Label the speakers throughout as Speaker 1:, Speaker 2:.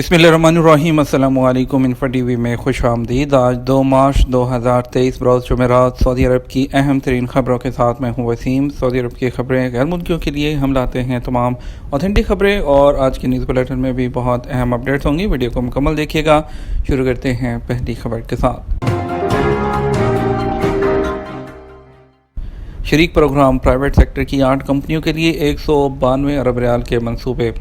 Speaker 1: बिस्मिल्लाहिर्रहमानिर्रहीम। अस्सलाम वालेकुम। इंफो टीवी में खुश आमदीद। आज 2 मार्च 2023 बरोज़ जुमेरात सऊदी अरब की अहम तरीन खबरों के साथ मैं हूँ वसीम। सऊदी अरब की खबरें गैर मुल्कियों के लिए हम लाते हैं तमाम ऑथेंटिक खबरें, और आज की न्यूज़ बुलेटिन में भी बहुत अहम अपडेट्स होंगी। वीडियो को मुकम्मल देखिएगा। शुरू करते हैं पहली खबर के साथ। शरीक प्रोग्राम प्राइवेट सेक्टर की 8 कंपनियों के लिए 192 अरब रियाल के मंसूबे।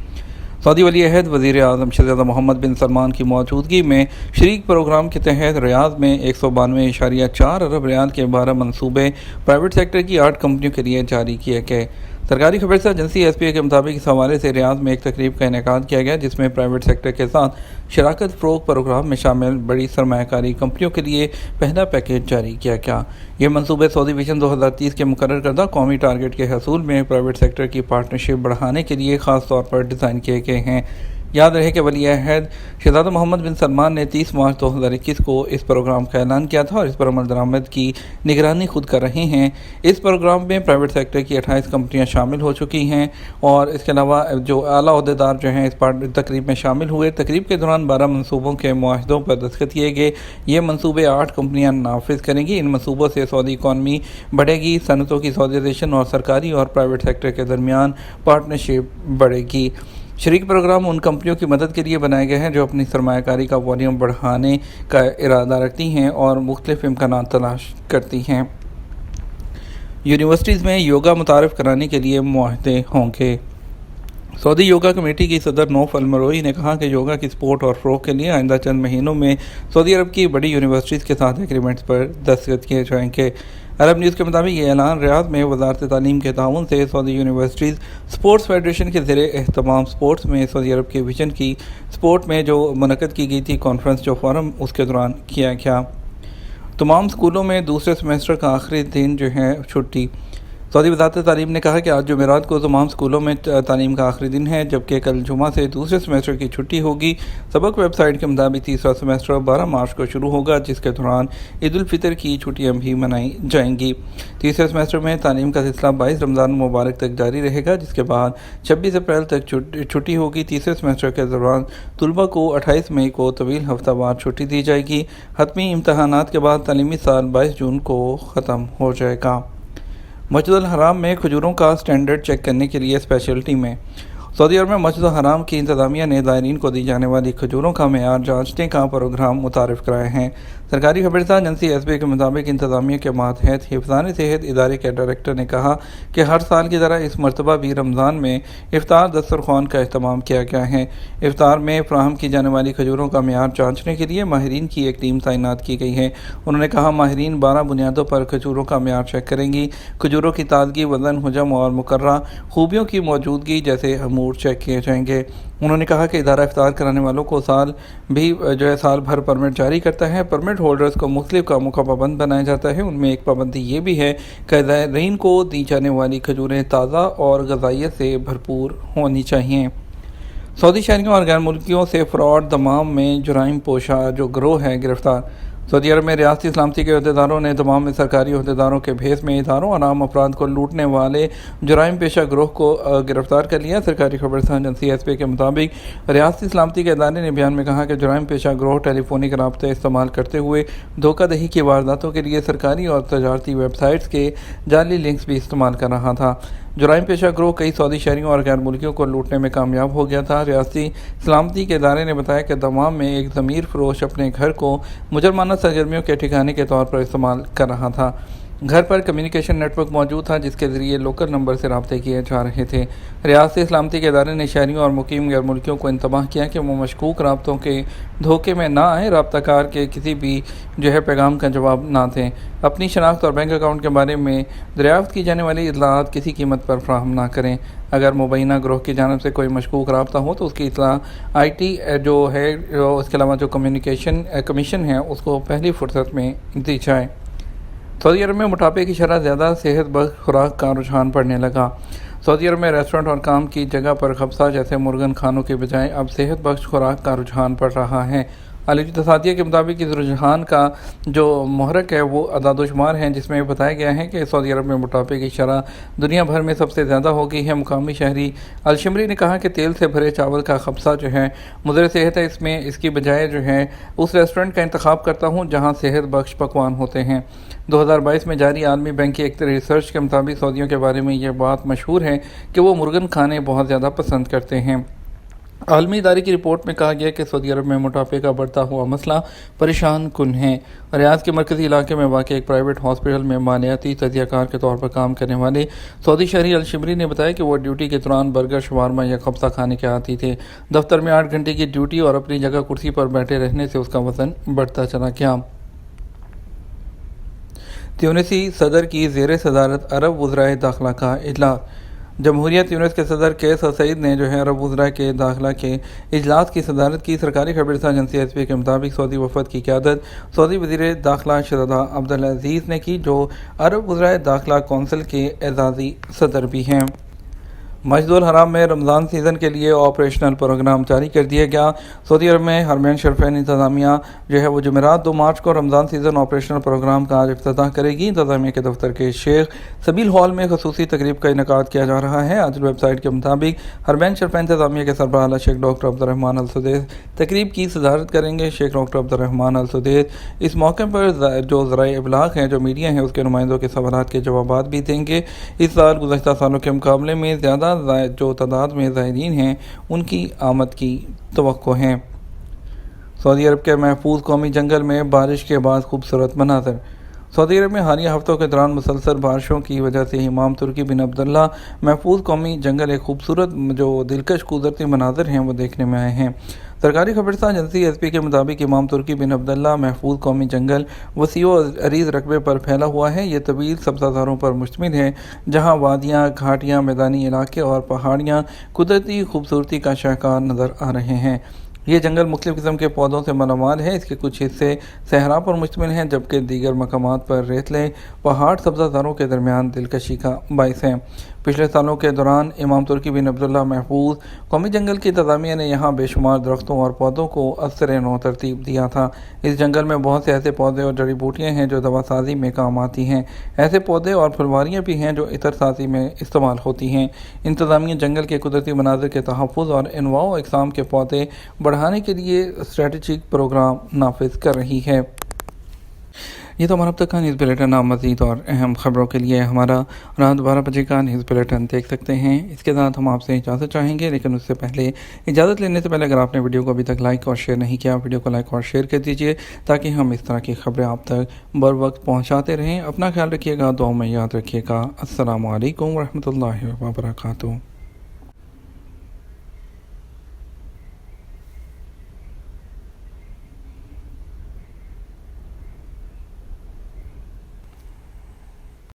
Speaker 1: सऊदी वली अहद वज़ीर आज़म शहज़ादा मोहम्मद बिन सलमान की मौजूदगी में शरीक प्रोग्राम के तहत रियाद में 192.4 अरब रियाल के 12 मंसूबे प्राइवेट सेक्टर की 8 कंपनियों के लिए जारी किए गए। सरकारी खबरसा एजेंसी SPA के मुताबिक इस हवाले से रियाद में एक तकरीब का इनेकाद किया गया, जिसमें प्राइवेट सेक्टर के साथ शराकत फ़रोग़ प्रोग्राम में शामिल बड़ी सरमायाकारी कंपनियों के लिए पहला पैकेज जारी किया गया। ये मंसूबे सऊदी विजन 2030 के मुकर्रर करदा कौमी टारगेट के हसूल में प्राइवेट सेक्टर की पार्टनरशिप बढ़ाने के लिए ख़ास तौर पर डिज़ाइन किए गए हैं। याद रहे कि वली अहद शहज़ादा मोहम्मद बिन सलमान ने 30 मार्च 2021 को इस प्रोग्राम का ऐलान किया था और इस पर अमल दरामद की निगरानी खुद कर रहे हैं। इस प्रोग्राम में प्राइवेट सेक्टर की 28 कंपनियां शामिल हो चुकी हैं, और इसके अलावा जो आला ओहदेदार जो हैं इस तकरीब में शामिल हुए। तकरीब के दौरान 12 मनसूबों के मुआहदों पर दस्तखत किए गए। ये मनसूबे 8 कंपनियाँ नाफिज करेंगी। इन मनसूबों से सऊदी इकॉनमी बढ़ेगी, सनतों की सऊदीज़ेशन और सरकारी और प्राइवेट सेक्टर के दरमियान पार्टनरशिप बढ़ेगी। शरीक प्रोग्राम उन कंपनियों की मदद के लिए बनाए गए हैं जो अपनी सरमायाकारी का वॉल्यूम बढ़ाने का इरादा रखती हैं और मुख्तलिफ इम्कानात तलाश करती हैं। यूनिवर्सिटीज़ में योगा मुतारफ़ कराने के लिए मुआहदे होंगे। सऊदी योगा कमेटी की सदर नौफ अल-मरोई ने कहा कि योगा की सपोर्ट और फ़रोग़ के लिए आइंदा चंद महीनों में सऊदी अरब की बड़ी यूनिवर्सिटीज़ के साथ एग्रीमेंट्स पर दस्तखत किए जाएंगे। अरब न्यूज़ के मुताबिक ये ऐलान रियाद में वज़ारत तालीम के ताउन से सऊदी यूनिवर्सिटीज़ स्पोर्ट्स फेडरेशन के ज़रिए एहतमाम स्पोर्ट्स में सऊदी अरब के विजन की स्पोर्ट में जो मुनक़द की गई थी कॉन्फ्रेंस जो फोरम, उसके दौरान किया गया। तमाम स्कूलों में दूसरे सेमेस्टर का आखिरी दिन जो है छुट्टी। सऊदी वज़ारत तालीम ने कहा कि आज जुमेरात को तमाम स्कूलों में तालीम का आखिरी दिन है, जबकि कल जुमा से दूसरे सेमेस्टर की छुट्टी होगी। सबक वेबसाइट के मुताबिक तीसरा सेमेस्टर 12 मार्च को शुरू होगा, जिसके दौरान ईद उल फितर की छुट्टियां भी मनाई जाएंगी। तीसरे सेमेस्टर में तालीम का सिलसिला 22 रमज़ान मुबारक तक जारी रहेगा, जिसके बाद 26 अप्रैल तक छुट्टी होगी। तीसरे सेमेस्टर के दौरान तलबा को 28 मई को तवील हफ्तावार छुट्टी दी जाएगी। हतमी इम्तहानात के बाद तालीमी साल 22 जून को ख़त्म हो जाएगा। मस्जिद अल हराम में खजूरों का स्टैंडर्ड चेक करने के लिए स्पेशल टीमें। सऊदी अरब में मस्जिद अल हराम की इंतज़ामिया ने ज़ायरीन को दी जाने वाली खजूरों का मेयार जांचने का प्रोग्राम मुतारिफ़ कराए हैं। सरकारी खबरसा एजेंसी SPA के मुताबिक इंतज़ामिया के मातहत हिफ़्ज़ान सेहत इदारे के डायरेक्टर ने कहा कि हर साल की तरह इस मरतबा भी रमज़ान में इफ्तार दस्तरख़्वान का अहतमाम किया गया है। इफ्तार में फ़राहम की जाने वाली खजूरों का मेयार जाँचने के लिए माहिरीन की एक टीम तैनात की गई है। उन्होंने कहा माहिरीन 12 बुनियादों पर खजूरों का मेयार चेक करेंगी। खजूरों की ताज़गी, वज़न, हुजम और मुकर्रा खूबियों की मौजूदगी जैसे अमूर चेक किए जाएंगे। उन्होंने कहा कि इदारा इफ्तार कराने वालों को साल भर परमिट जारी करता है। परमिट होल्डर्स को मुख्तलिफ कामों का पाबंद बनाया जाता है। उनमें एक पाबंदी ये भी है कि ज़ायरीन को दी जाने वाली खजूरें ताज़ा और ग़िज़ाइयत से भरपूर होनी चाहिए। सऊदी शहरियों और गैर मुल्कियों से फ्रॉड दमाम में जुराइम पोशा जो गिरोह है गिरफ्तार। सऊदी अरब में रियासती सलामती के अहदेदारों ने तमाम में सरकारी अहदेदारों के भेस में इदारों और आम अफराद को लूटने वाले जुराइम पेशा गिरोह को गिरफ्तार कर लिया। सरकारी खबरसा एजेंसी SPA के मुताबिक रियासती सलामती के इदारे ने बयान में कहा कि जुराइम पेशा गिरोह टेलीफोनिक राब्ते इस्तेमाल करते हुए धोखाधही की वारदातों के लिए सरकारी और तजारती वेबसाइट्स के जाली लिंक्स भी इस्तेमाल कर रहा था। जुराइम पेशा गिरोह कई सऊदी शहरियों और गैर मुल्कियों को लूटने में कामयाब हो गया था। रियासती सलामती के इदारे ने बताया कि दमाम में एक ज़मीर फरोश अपने घर को मुजरमाना सरगर्मियों के ठिकाने के तौर पर इस्तेमाल कर रहा था। घर पर कम्युनिकेशन नेटवर्क मौजूद था, जिसके ज़रिए लोकल नंबर से रब्ते किए जा रहे थे। रियासती सलामती के इदारे ने शहरियों और मुकीम गैर मुल्कियों को इंतबाह किया कि वो मशकूक रब्तों के धोखे में ना आए, रब्ताकार के किसी भी पैगाम का जवाब ना दें, अपनी शनाख्त और बैंक अकाउंट के बारे में दरियाफ्त की जाने वाली इत्तलात किसी कीमत पर फराहम ना करें। अगर मुबैना ग्रोह की जानिब से कोई मशकूक रब्ता हो तो उसकी इत्तला IT इसके अलावा जो कम्युनिकेशन कमीशन है उसको पहली फुर्सत में दी जाए। सऊदी अरब में मोटापे की शरह ज़्यादा सेहत बख्श खुराक का रुझान पड़ने लगा। सऊदी अरब में रेस्टोरेंट और काम की जगह पर खबसा जैसे मुर्गन खानों के बजाय अब सेहत बख्श खुराक का रुझान पड़ रहा है। عالمی تصادیہ کے مطابق اس رجحان کا جو محرک ہے وہ اعداد و شمار ہیں، جس میں بتایا گیا ہے کہ سعودی عرب میں موٹاپے کی شرح دنیا بھر میں سب سے زیادہ ہو گئی ہے۔ مقامی شہری الشمری نے کہا کہ تیل سے بھرے چاول کا خبصہ جو ہے مضر صحت ہے، اس کی بجائے جو ہے اس ریسٹورنٹ کا انتخاب کرتا ہوں جہاں صحت بخش پکوان ہوتے ہیں۔ 2022 میں جاری عالمی بینک کی ایک ریسرچ کے مطابق سعودیوں کے بارے میں یہ بات مشہور ہے کہ وہ مرغن کھانے بہت زیادہ پسند کرتے ہیں۔ عالمی ادارے کی رپورٹ میں کہا گیا کہ سعودی عرب میں موٹاپے کا بڑھتا ہوا مسئلہ پریشان کن ہے۔ ریاض کے مرکزی علاقے میں واقع ایک پرائیویٹ ہاسپٹل میں مالیاتی تجزیہ کار کے طور پر کام کرنے والے سعودی شہری الشمری نے بتایا کہ وہ ڈیوٹی کے دوران برگر، شوارما یا خبزہ کھانے کے عادی تھے۔ دفتر میں 8 گھنٹے کی ڈیوٹی اور اپنی جگہ کرسی پر بیٹھے رہنے سے اس کا وزن بڑھتا چلا گیا۔ تیونسی صدر کی زیر صدارت عرب وزرائے داخلہ کا اجلاس۔ جمہوریہ تیونس کے صدر قیس سعید نے جو ہے عرب وزراء کے داخلہ کے اجلاس کی صدارت کی۔ سرکاری خبررساں ایجنسی ایس پی کے مطابق سعودی وفد کی قیادت سعودی وزیر داخلہ شہزادہ عبدالعزیز نے کی، جو عرب وزرائے داخلہ کونسل کے اعزازی صدر بھی ہیں۔ مسجد الحرام میں رمضان سیزن کے لیے آپریشنل پروگرام جاری کر دیا گیا۔ سعودی عرب میں حرمین شریفین انتظامیہ جو ہے وہ جمعرات 2 مارچ کو رمضان سیزن آپریشنل پروگرام کا آج افتتاح کرے گی۔ انتظامیہ کے دفتر کے شیخ سبیل ہال میں خصوصی تقریب کا انعقاد کیا جا رہا ہے۔ آج ویب سائٹ کے مطابق حرمین شریفین انتظامیہ کے سربراہ اعلیٰ شیخ ڈاکٹر عبدالرحمان السدیس تقریب کی صدارت کریں گے۔ شیخ ڈاکٹر عبدالرحمان السدیس اس موقع پر جو ذرائع ابلاغ ہیں، جو میڈیا ہیں، اس کے نمائندوں کے سوالات کے جوابات بھی دیں گے۔ اس سال گزشتہ سالوں کے مقابلے میں زیادہ جو تعداد میں زائرین ہیں ان کی آمد کی توقع ہے۔ سعودی عرب کے محفوظ قومی جنگل میں بارش کے بعد خوبصورت مناظر۔ سعودی عرب میں حالیہ ہفتوں کے دوران مسلسل بارشوں کی وجہ سے امام ترکی بن عبداللہ محفوظ قومی جنگل ایک خوبصورت جو دلکش قدرتی مناظر ہیں وہ دیکھنے میں آئے ہیں۔ سرکاری خبررساں ایجنسی ایس پی کے مطابق امام ترکی بن عبداللہ محفوظ قومی جنگل وسیع و عریض رقبے پر پھیلا ہوا ہے۔ یہ طویل سبزہ زاروں پر مشتمل ہے، جہاں وادیاں، گھاٹیاں، میدانی علاقے اور پہاڑیاں قدرتی خوبصورتی کا شاہکار نظر آ رہے ہیں۔ یہ جنگل مختلف قسم کے پودوں سے مالا مال ہے۔ اس کے کچھ حصے صحرا پر مشتمل ہیں، جبکہ دیگر مقامات پر ریتلے پہاڑ سبزہ زاروں کے درمیان دلکشی کا باعث ہیں۔ پچھلے سالوں کے دوران امام ترکی بن عبداللہ محفوظ قومی جنگل کی انتظامیہ نے یہاں بے شمار درختوں اور پودوں کو ازسر نو ترتیب دیا تھا۔ اس جنگل میں بہت سے ایسے پودے اور جڑی بوٹیاں ہیں جو دوا سازی میں کام آتی ہیں۔ ایسے پودے اور پھلواریاں بھی ہیں جو عطر سازی میں استعمال ہوتی ہیں۔ انتظامیہ جنگل کے قدرتی مناظر کے تحفظ اور انواع و اقسام کے پودے بڑھانے کے لیے اسٹریٹجک پروگرام نافذ کر رہی ہے۔ یہ تو ہمارا اب تک کا نیوز بلیٹن۔ آپ مزید اور اہم خبروں کے لیے ہمارا رات 12 بجے کا نیوز بلیٹن دیکھ سکتے ہیں۔ اس کے ساتھ ہم آپ سے اجازت چاہیں گے، لیکن اس سے پہلے اجازت لینے سے پہلے اگر آپ نے ویڈیو کو ابھی تک لائک اور شیئر نہیں کیا، ویڈیو کو لائک اور شیئر کر دیجیے تاکہ ہم اس طرح کی خبریں آپ تک بر وقت پہنچاتے رہیں۔ اپنا خیال رکھیے گا، دعاؤں میں یاد رکھیے گا۔ السلام علیکم ورحمۃ اللہ وبرکاتہ۔